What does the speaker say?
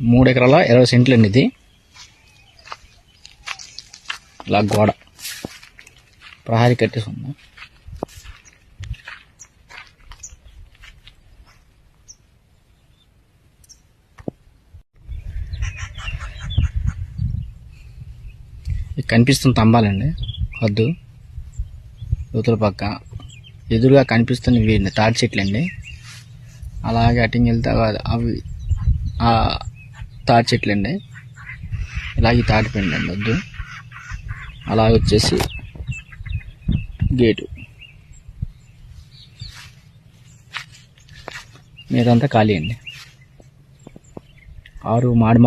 3 ఎకరాల 20 సెంట్లు అండి. ఇది ఇలా గోడ ప్రహారీ కట్టేసి ఉంది. కనిపిస్తున్న తంబాలండి హద్దు యువతల పక్క. ఎదురుగా కనిపిస్తున్నవి తాటి చెట్లు అండి. అలాగే అటింగ్ వెళ్తే అవి తాటి చెట్లు అండి. ఇలాగే తాటిపోయింది అండి వద్దు. అలాగే వచ్చేసి గేటు మీదంతా ఖాళీ అండి. 6 మాడి